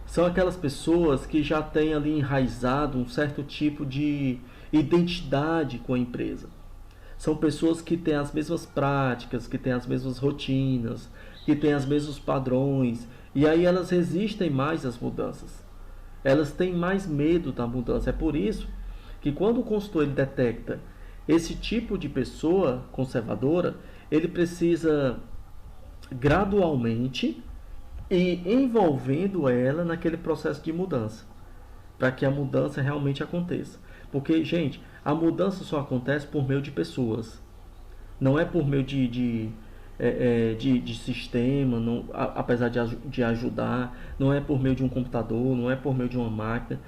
São aquelas pessoas que já têm ali enraizado um certo tipo de identidade com a empresa. São pessoas que têm as mesmas práticas, que têm as mesmas rotinas, que têm os mesmos padrões. E aí elas resistem mais às mudanças. Elas têm mais medo da mudança. É por isso que quando o consultor ele detecta esse tipo de pessoa conservadora, ele precisa gradualmente e envolvendo ela naquele processo de mudança, para que a mudança realmente aconteça. Porque, gente, a mudança só acontece por meio de pessoas, não é por meio de sistema, não, apesar de ajudar, não é por meio de um computador, não é por meio de uma máquina.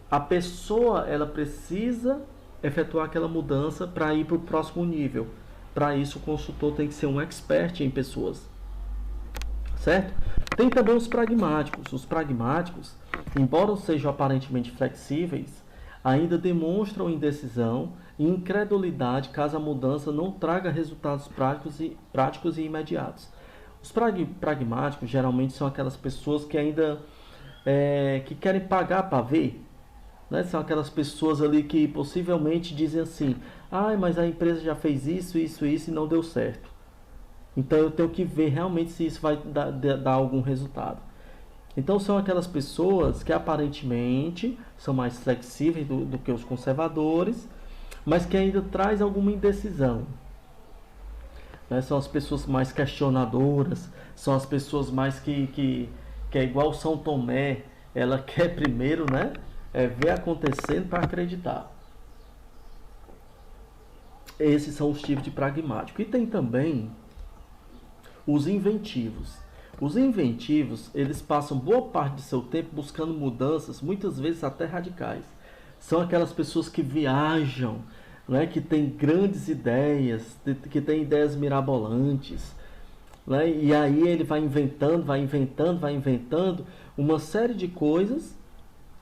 A pessoa ela precisa efetuar aquela mudança para ir para o próximo nível. Para isso, o consultor tem que ser um expert em pessoas. Certo? Tem também os pragmáticos. Os pragmáticos, embora sejam aparentemente flexíveis, ainda demonstram indecisão e incredulidade caso a mudança não traga resultados práticos e imediatos. Os pragmáticos geralmente são aquelas pessoas que ainda que querem pagar para ver. Né? São aquelas pessoas ali que possivelmente dizem assim: mas a empresa já fez isso e não deu certo. Então eu tenho que ver realmente se isso vai dar algum resultado. Então são aquelas pessoas que aparentemente são mais flexíveis do que os conservadores, mas que ainda traz alguma indecisão. Né? São as pessoas mais questionadoras, são as pessoas mais que é igual São Tomé, ela quer primeiro, né, ver acontecendo para acreditar. Esses são os tipos de pragmático. E tem também os inventivos. Os inventivos, eles passam boa parte de seu tempo buscando mudanças, muitas vezes até radicais. São aquelas pessoas que viajam, né, que têm grandes ideias, que têm ideias mirabolantes. Né, e aí ele vai inventando uma série de coisas,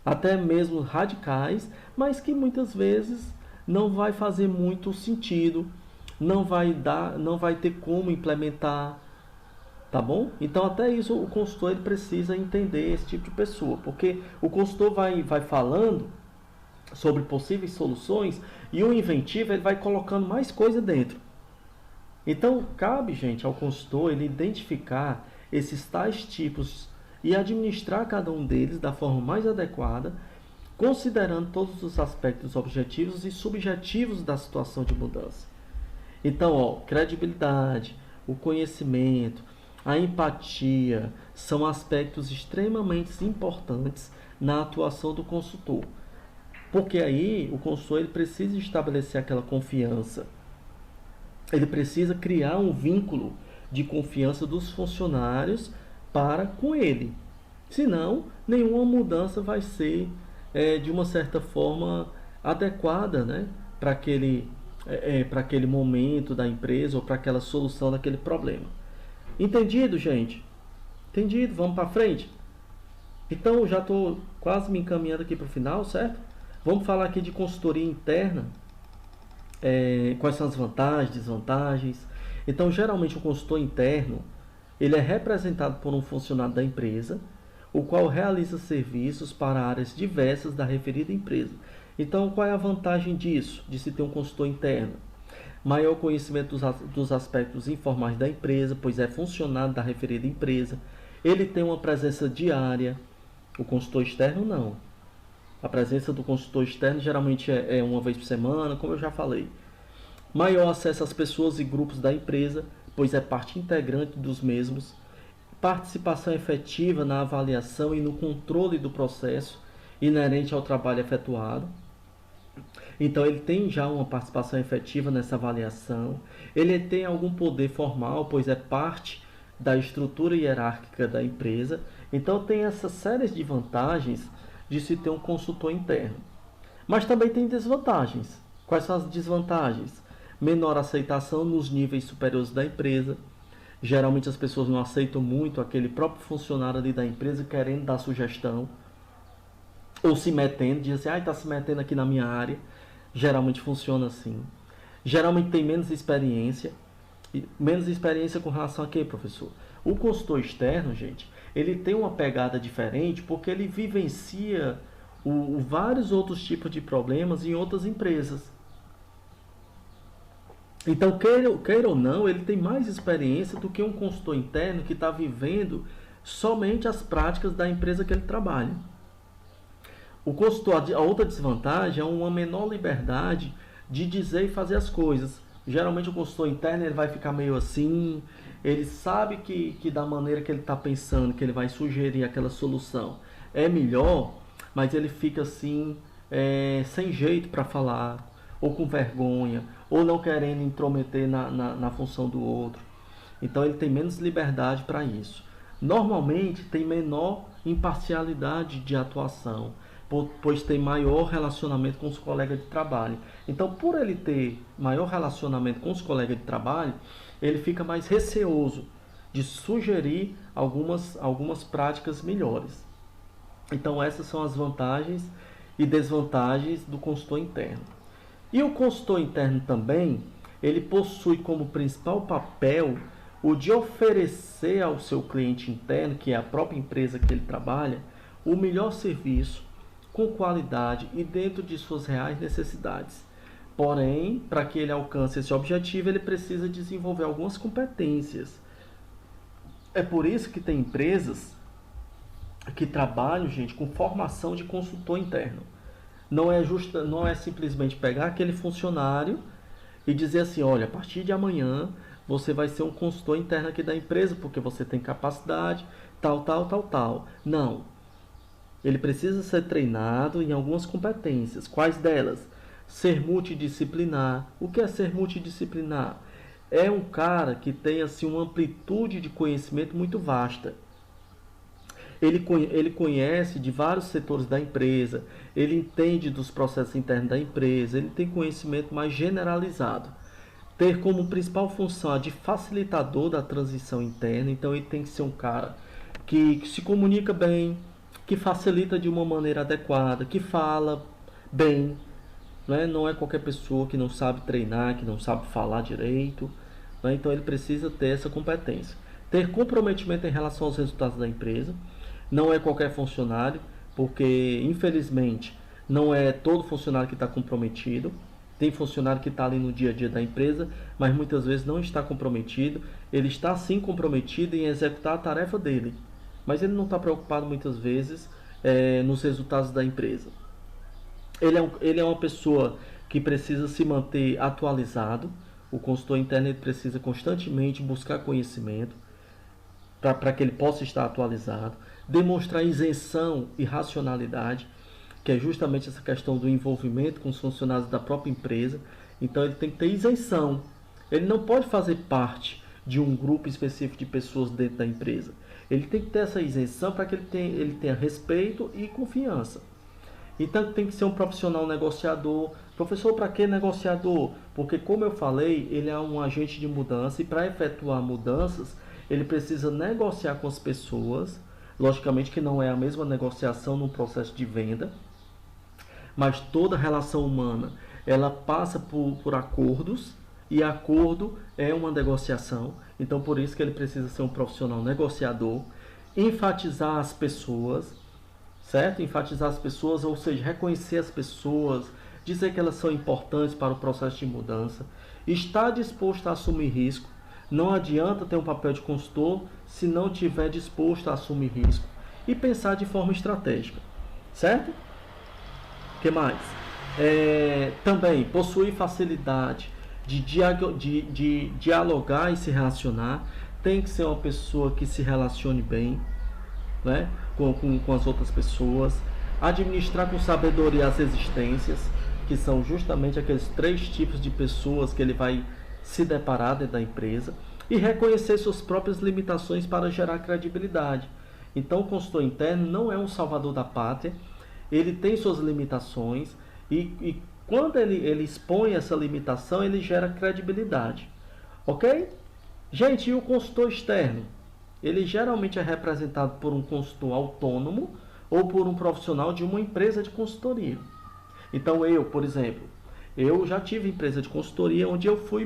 até mesmo radicais, mas que muitas vezes não vai fazer muito sentido, não vai ter como implementar. Tá bom? Então até isso o consultor ele precisa entender esse tipo de pessoa, porque o consultor vai falando sobre possíveis soluções e o inventivo ele vai colocando mais coisa dentro. Então cabe, gente, ao consultor ele identificar esses tais tipos e administrar cada um deles da forma mais adequada, considerando todos os aspectos objetivos e subjetivos da situação de mudança. Então, credibilidade, o conhecimento, a empatia são aspectos extremamente importantes na atuação do consultor. Porque aí o consultor ele precisa estabelecer aquela confiança. Ele precisa criar um vínculo de confiança dos funcionários para com ele. Senão, nenhuma mudança vai ser, de uma certa forma, adequada, né, para aquele momento da empresa ou para aquela solução daquele problema. Entendido, gente? Entendido? Vamos para frente? Então, já estou quase me encaminhando aqui para o final, certo? Vamos falar aqui de consultoria interna. Quais são as vantagens, desvantagens. Então, geralmente o consultor interno, ele é representado por um funcionário da empresa, o qual realiza serviços para áreas diversas da referida empresa. Então, qual é a vantagem disso, de se ter um consultor interno? Maior conhecimento dos aspectos informais da empresa, pois é funcionário da referida empresa. Ele tem uma presença diária. O consultor externo não. A presença do consultor externo geralmente é uma vez por semana, como eu já falei. Maior acesso às pessoas e grupos da empresa, pois é parte integrante dos mesmos. Participação efetiva na avaliação e no controle do processo inerente ao trabalho efetuado. Então ele tem já uma participação efetiva nessa avaliação. Ele tem algum poder formal, pois é parte da estrutura hierárquica da empresa. Então tem essas séries de vantagens de se ter um consultor interno. Mas também tem desvantagens. Quais são as desvantagens? Menor aceitação nos níveis superiores da empresa. Geralmente as pessoas não aceitam muito aquele próprio funcionário ali da empresa querendo dar sugestão. Ou se metendo, dizem assim, está se metendo aqui na minha área. Geralmente funciona assim. Geralmente tem menos experiência. Menos experiência com relação a quê, professor? O consultor externo, gente, ele tem uma pegada diferente porque ele vivencia vários outros tipos de problemas em outras empresas. Então, queira ou não, ele tem mais experiência do que um consultor interno que está vivendo somente as práticas da empresa que ele trabalha. O consultor, a outra desvantagem é uma menor liberdade de dizer e fazer as coisas. Geralmente o consultor interno ele vai ficar meio assim, ele sabe que da maneira que ele está pensando, que ele vai sugerir aquela solução é melhor, mas ele fica assim, sem jeito para falar, ou com vergonha, ou não querendo intrometer na função do outro. Então ele tem menos liberdade para isso. Normalmente tem menor imparcialidade de atuação, pois tem maior relacionamento com os colegas de trabalho. Então, por ele ter maior relacionamento com os colegas de trabalho, ele fica mais receoso de sugerir algumas práticas melhores. Então, essas são as vantagens e desvantagens do consultor interno. E o consultor interno também, ele possui como principal papel o de oferecer ao seu cliente interno, que é a própria empresa que ele trabalha, o melhor serviço, com qualidade e dentro de suas reais necessidades. Porém, para que ele alcance esse objetivo, ele precisa desenvolver algumas competências. É por isso que tem empresas que trabalham, gente, com formação de consultor interno. Não é simplesmente pegar aquele funcionário e dizer assim, olha, a partir de amanhã você vai ser um consultor interno aqui da empresa, porque você tem capacidade, tal. Não. Ele precisa ser treinado em algumas competências. Quais delas? Ser multidisciplinar. O que é ser multidisciplinar? É um cara que tem assim, uma amplitude de conhecimento muito vasta. Ele conhece de vários setores da empresa, ele entende dos processos internos da empresa, ele tem conhecimento mais generalizado. Ter como principal função a de facilitador da transição interna, então ele tem que ser um cara que se comunica bem, que facilita de uma maneira adequada, que fala bem, não é qualquer pessoa que não sabe treinar, que não sabe falar direito, então ele precisa ter essa competência. Ter comprometimento em relação aos resultados da empresa, não é qualquer funcionário, porque infelizmente não é todo funcionário que está comprometido, tem funcionário que está ali no dia a dia da empresa, mas muitas vezes não está comprometido, ele está sim comprometido em executar a tarefa dele, mas ele não está preocupado muitas vezes nos resultados da empresa. Ele é uma pessoa que precisa se manter atualizado. O consultor interno ele precisa constantemente buscar conhecimento para que ele possa estar atualizado. Demonstrar isenção e racionalidade, que é justamente essa questão do envolvimento com os funcionários da própria empresa. Então ele tem que ter isenção. Ele não pode fazer parte de um grupo específico de pessoas dentro da empresa. Ele tem que ter essa isenção para que ele tenha respeito e confiança. Então tem que ser um profissional negociador. Professor, para que negociador? Porque, como eu falei, ele é um agente de mudança e para efetuar mudanças, ele precisa negociar com as pessoas. Logicamente que não é a mesma negociação no processo de venda, mas toda relação humana ela passa por acordos e acordo é uma negociação. Então, por isso que ele precisa ser um profissional negociador, enfatizar as pessoas, certo? Enfatizar as pessoas, ou seja, reconhecer as pessoas, dizer que elas são importantes para o processo de mudança, estar disposto a assumir risco. Não adianta ter um papel de consultor se não estiver disposto a assumir risco e pensar de forma estratégica, certo? O que mais? Também possuir facilidade de dialogar e se relacionar. Tem que ser uma pessoa que se relacione bem, né, com as outras pessoas. Administrar com sabedoria as resistências, que são justamente aqueles 3 tipos de pessoas que ele vai se deparar dentro da empresa. E reconhecer suas próprias limitações para gerar credibilidade. Então, o consultor interno não é um salvador da pátria, ele tem suas limitações e quando ele expõe essa limitação, ele gera credibilidade. Ok? Gente, e o consultor externo? Ele geralmente é representado por um consultor autônomo ou por um profissional de uma empresa de consultoria. Então, eu, por exemplo, eu já tive empresa de consultoria onde eu fui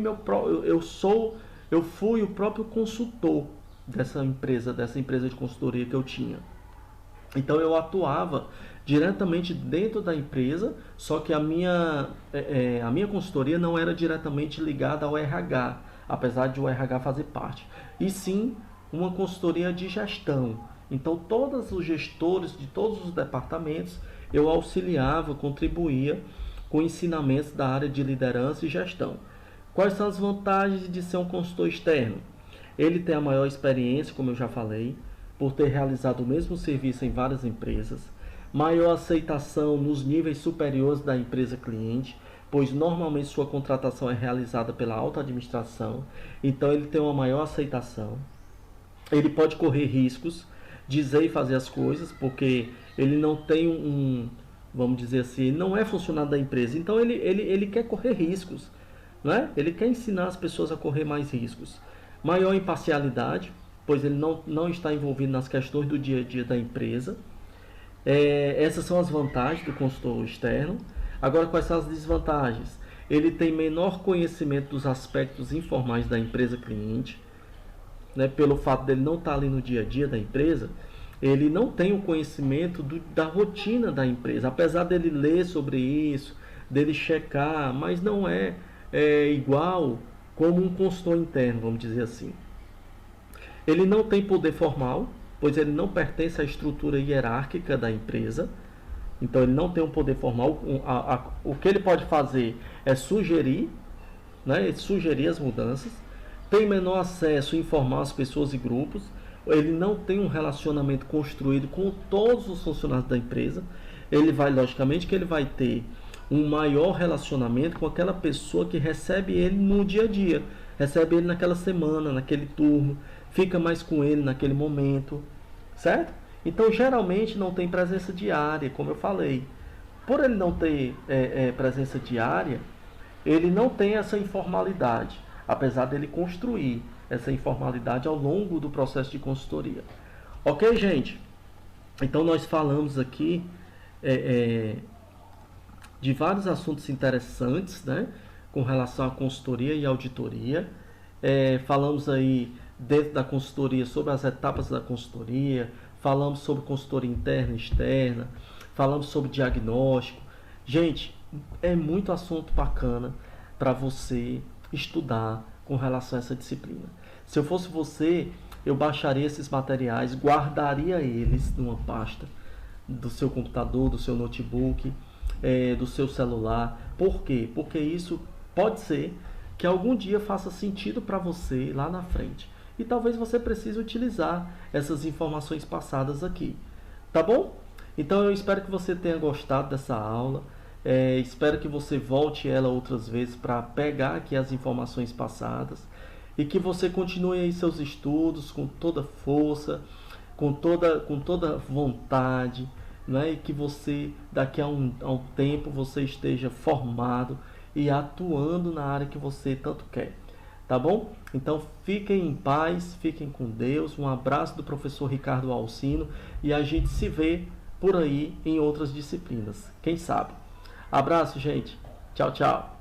o próprio consultor dessa empresa de consultoria que eu tinha. Então eu atuava diretamente dentro da empresa, só que a minha consultoria não era diretamente ligada ao RH, apesar de o RH fazer parte, e sim uma consultoria de gestão. Então todos os gestores de todos os departamentos eu auxiliava, contribuía com ensinamentos da área de liderança e gestão. Quais são as vantagens de ser um consultor externo? Ele tem a maior experiência, como eu já falei, por ter realizado o mesmo serviço em várias empresas, maior aceitação nos níveis superiores da empresa cliente, pois normalmente sua contratação é realizada pela alta administração, então ele tem uma maior aceitação. Ele pode correr riscos, dizer e fazer as coisas, porque ele não tem vamos dizer assim, não é funcionário da empresa, então ele quer correr riscos, né? Ele quer ensinar as pessoas a correr mais riscos. Maior imparcialidade, pois ele não está envolvido nas questões do dia a dia da empresa. Essas são as vantagens do consultor externo. Agora, quais são as desvantagens? Ele tem menor conhecimento dos aspectos informais da empresa cliente, né? Pelo fato dele não estar ali no dia a dia da empresa, ele não tem o conhecimento da rotina da empresa, apesar dele ler sobre isso, dele checar, mas não é igual como um consultor interno, vamos dizer assim. Ele não tem poder formal, pois ele não pertence à estrutura hierárquica da empresa. Então ele não tem um poder formal. O que ele pode fazer é sugerir, né, sugerir as mudanças. Tem menor acesso a informar as pessoas e grupos. Ele não tem um relacionamento construído com todos os funcionários da empresa. Logicamente que ele vai ter um maior relacionamento com aquela pessoa que recebe ele no dia a dia, recebe ele naquela semana, naquele turno, fica mais com ele naquele momento, certo? Então geralmente não tem presença diária, como eu falei. Por ele não ter presença diária, ele não tem essa informalidade, apesar dele construir essa informalidade ao longo do processo de consultoria. Ok, gente? Então nós falamos aqui de vários assuntos interessantes, né, com relação à consultoria e auditoria. Falamos aí dentro da consultoria sobre as etapas da consultoria, falamos sobre consultoria interna e externa, falamos sobre diagnóstico. Gente, é muito assunto bacana para você estudar com relação a essa disciplina. Se eu fosse você, eu baixaria esses materiais, guardaria eles numa pasta do seu computador, do seu notebook, do seu celular. Por quê? Porque isso pode ser que algum dia faça sentido para você lá na frente. E talvez você precise utilizar essas informações passadas aqui. Tá bom? Então eu espero que você tenha gostado dessa aula. Espero que você volte ela outras vezes para pegar aqui as informações passadas. E que você continue aí seus estudos com toda força. com toda vontade, né? E que você, daqui a um tempo, você esteja formado e atuando na área que você tanto quer. Tá bom? Então fiquem em paz, fiquem com Deus. Um abraço do professor Ricardo Alcino e a gente se vê por aí em outras disciplinas. Quem sabe? Abraço, gente. Tchau, tchau.